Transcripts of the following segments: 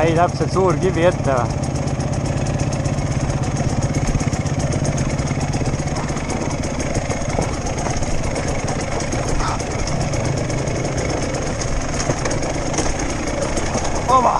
Ei, täpselt suur kivi ette või? Oma!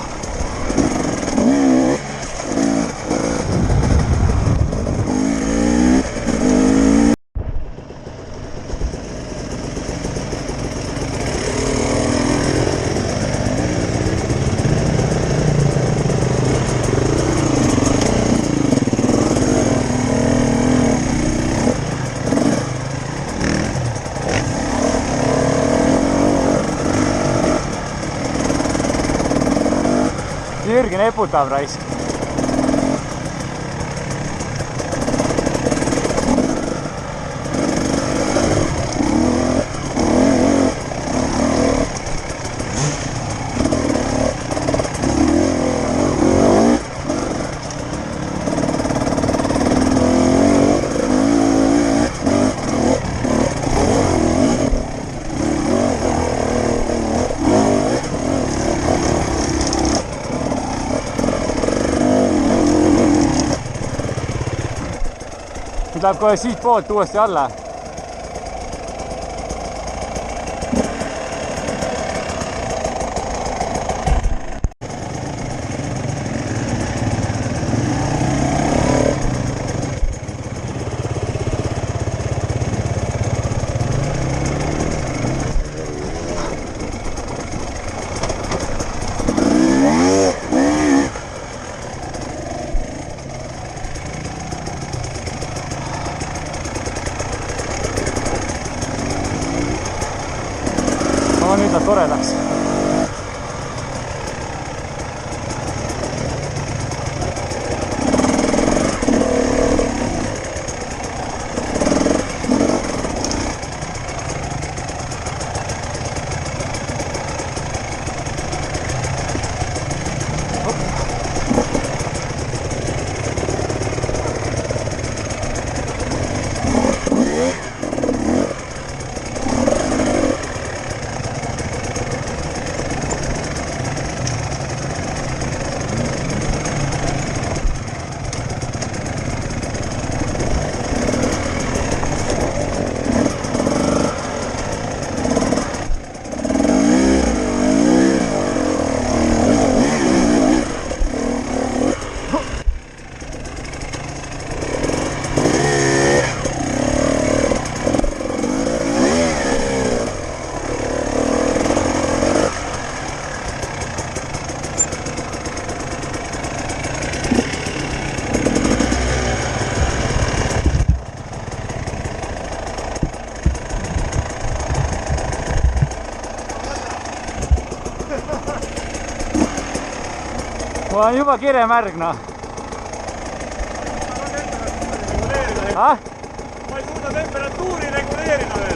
Jürgen eputab raisk. Nüüd läheb kohe siit poolt uuesti alla. Nüüd läheb toredaks. Mul on juba kiremärg, noh. Ma ei suuda temperatuuri reguleerida veel.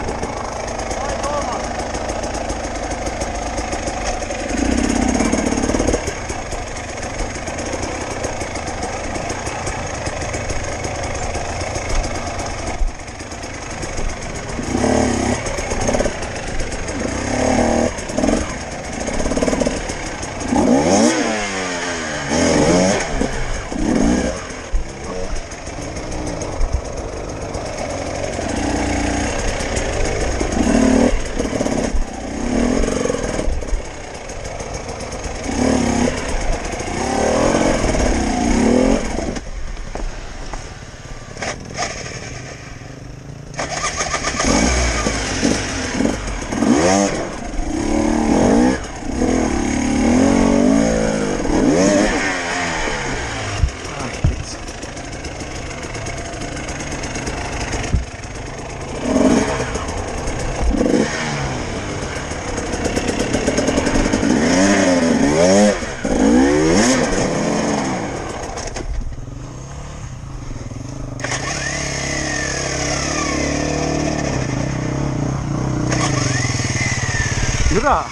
Türa!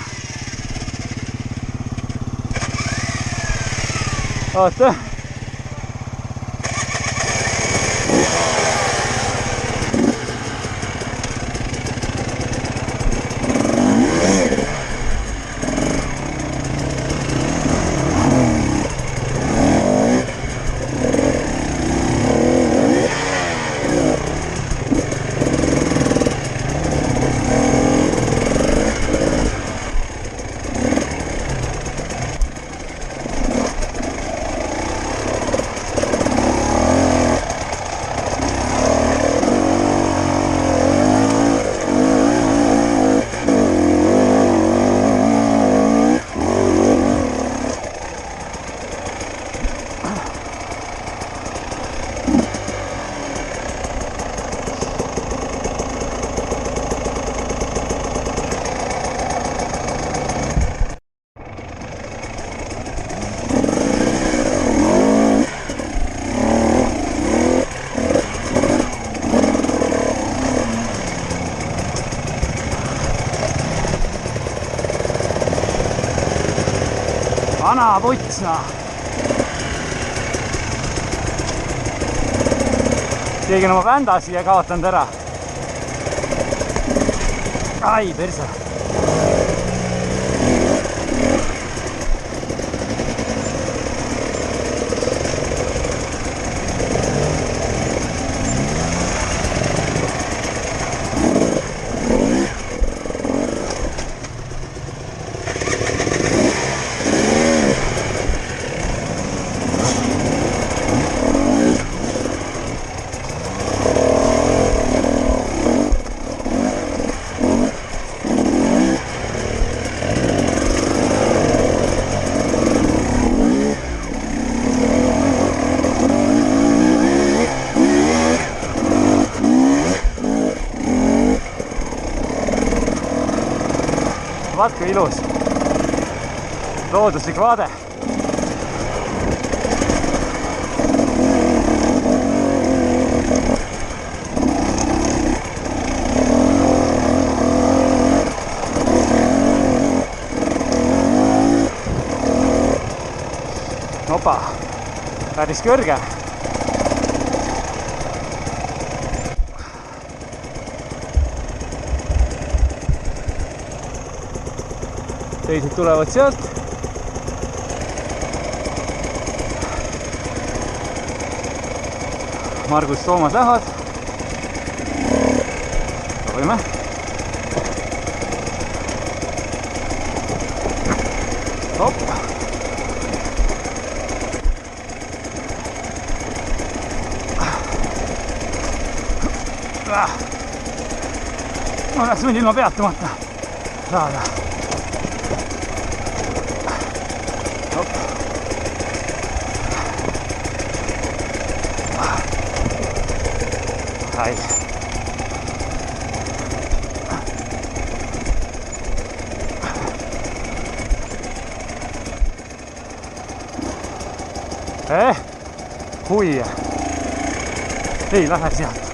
Oota! vana puts, noh. keegi on oma vända siia kaotanud ära. Ai, perse. Vaat kui ilus looduslik vaade. Opa, päris kõrge. Teised tulevad sealt. Margus, Toomas lähevad. Proovime. Hopp. Oleks võinud ilma peatumata saada. Hai. Hui. Ei lähe sealt.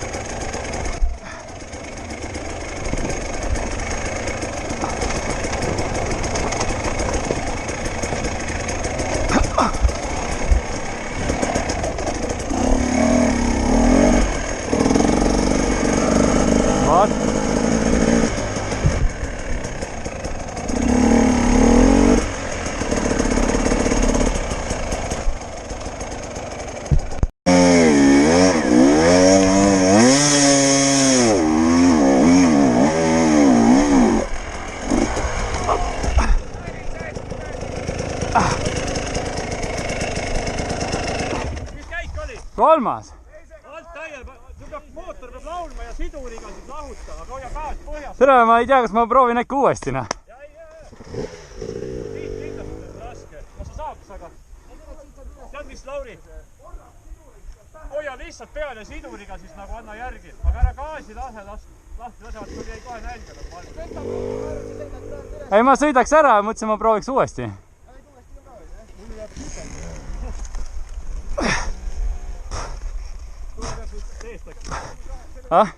Kolmas. Mootor peab laulma ja siduriga siis lahuta, aga hoia gaas põhjas. Tere, ma ei tea, kas ma proovin äkki uuesti, noh. Siit kindlasti on raske. Kas sa saaks, aga... Tead, mis, Lauri? Hoia lihtsalt peal ja siduriga siis nagu anna järgi. Aga ära gaasi lase, lahti lasevad, kui jäi kohe nälga. Ei, ma sõidaks ära ja mõtlesin, ma prooviks uuesti. Ah?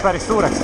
päris suureks.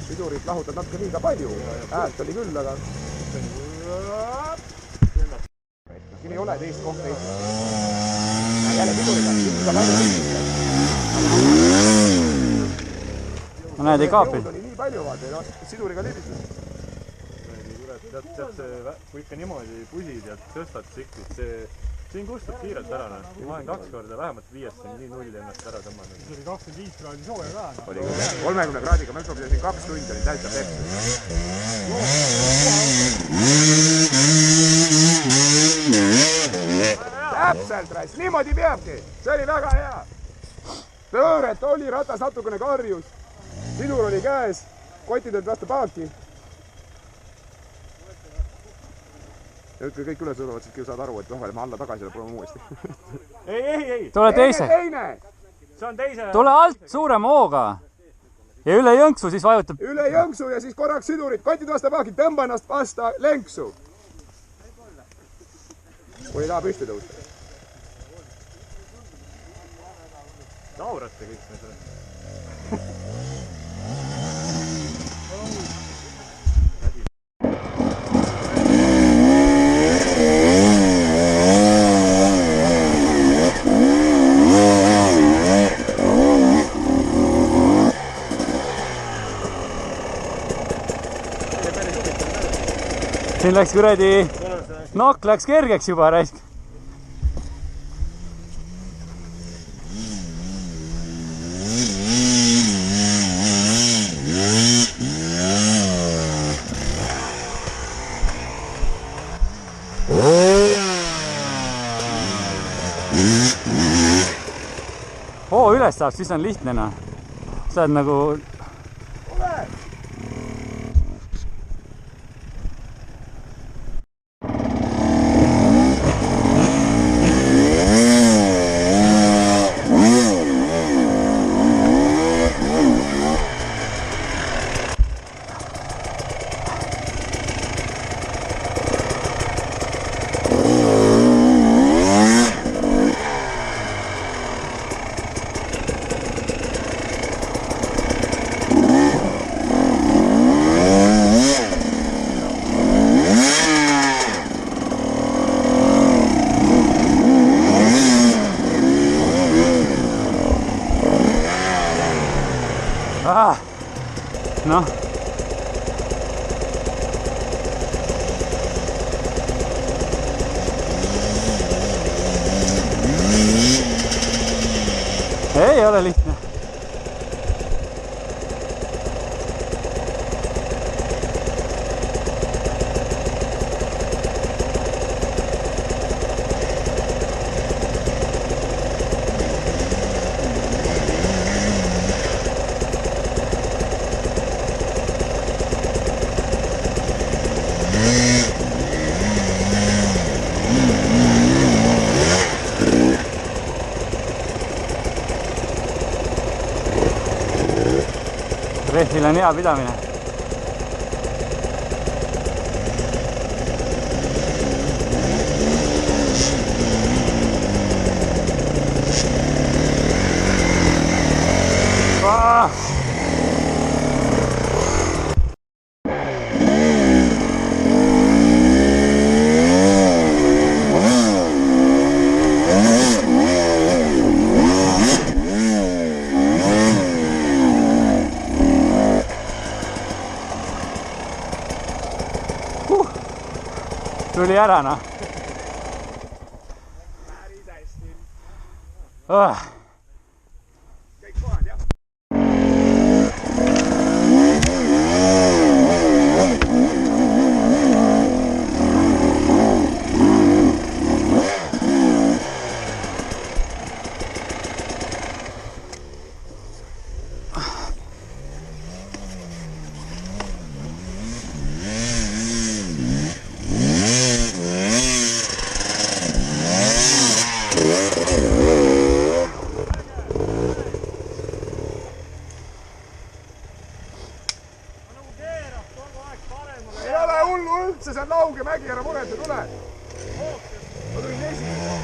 Pidurit lahutad natuke liiga palju, häält oli küll, aga siin ei ole teist kohta Eestis. Jälle piduriga, liiga palju. No näed, ei kaapi. Jõud oli nii palju, vaata, siduriga libitud. Kui ikka niimoodi pusid ja tõstad tsiklit, siin kustub kiirelt ära. Ma olen 2 korda vähemalt 5 nii nulli ennast ära tõmmanud. See oli 25 kraadi sooja ka. Oli küll, 30 kraadiga, ma ütlen, siin 2 tundi oli täita peksu. Täpselt, Rais, niimoodi peabki. See oli väga hea. Pööret oli, ratas natukene karjus. Pidur oli käes, kotid olid vastu paaki. Ja nüüd kui kõik üle sõidavad, siis saad aru, et vahel me alla tagasi ja proovime uuesti. Ei. Tule teise. See on teise. Tule alt suurema hooga. Ja üle jõnksu siis vajutab. Üle jõnksu ja siis korraks sidurid. Kotid vastu paaki, tõmba ennast vasta lenksu. Kui ei taha püsti tõusta. Naurate kõik me selle. Siin läks kuradi, nokk läks kergeks juba raisk. hoo üles saab, siis on lihtne noh. Sa oled nagu... noh. Ei ole lihtne. Rehvil on hea pidamine. Tuli ära noh. Kõik kohad jah. See on lauge mägi, ära mureta, tule! Ma tulin esimene.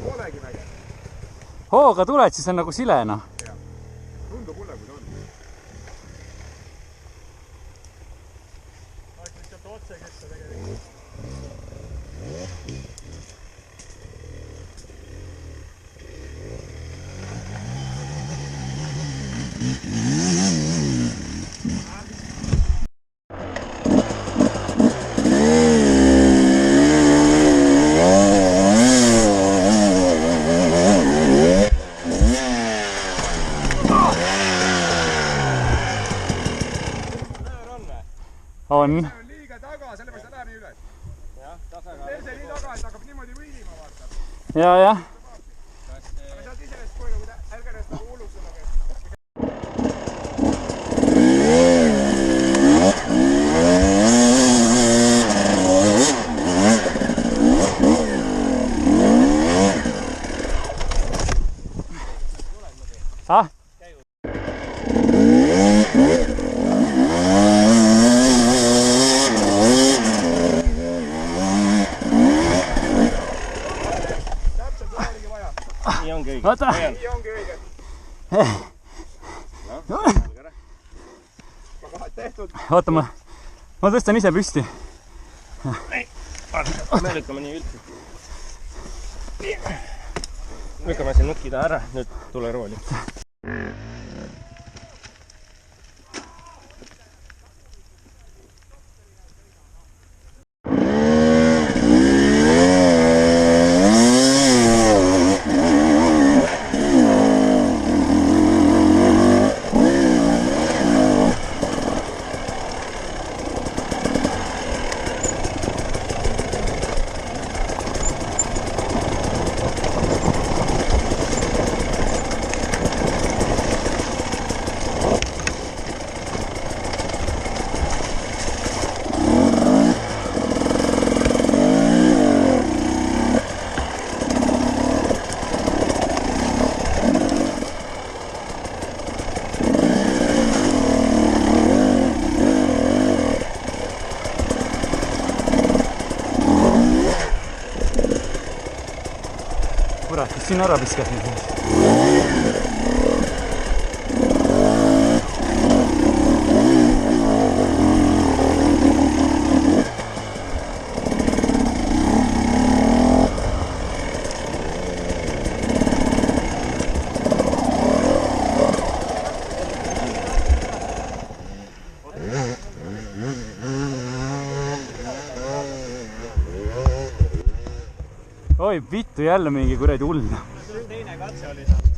Polegi mäge. Hooga tuled, siis on nagu sile noh. Tundub mulle, kui ta on. Oleks lihtsalt otse kesta tegelikult. On. See on liiga taga, sellepärast ta läheb nii üles. Perse nii taga, et hakkab niimoodi võilima, vaata. Ja. Aga saad ise neist kohe, ärge neist nagu hulluks selle. Ah? Oota. Nii ongi õige. Oota, ma tõstan ise püsti. Me lükkame nii üldse. Lükkame siin nuki taha ära, nüüd tule rooli. kurat, kes siin ära viskas nüüd. Oi, vittu, jälle mingi kuradi hull. Teine katse oli seal.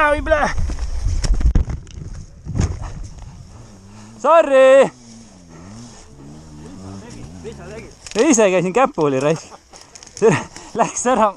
Oi blää! Sorry! Ise käisin käpuli raisk. See läks ära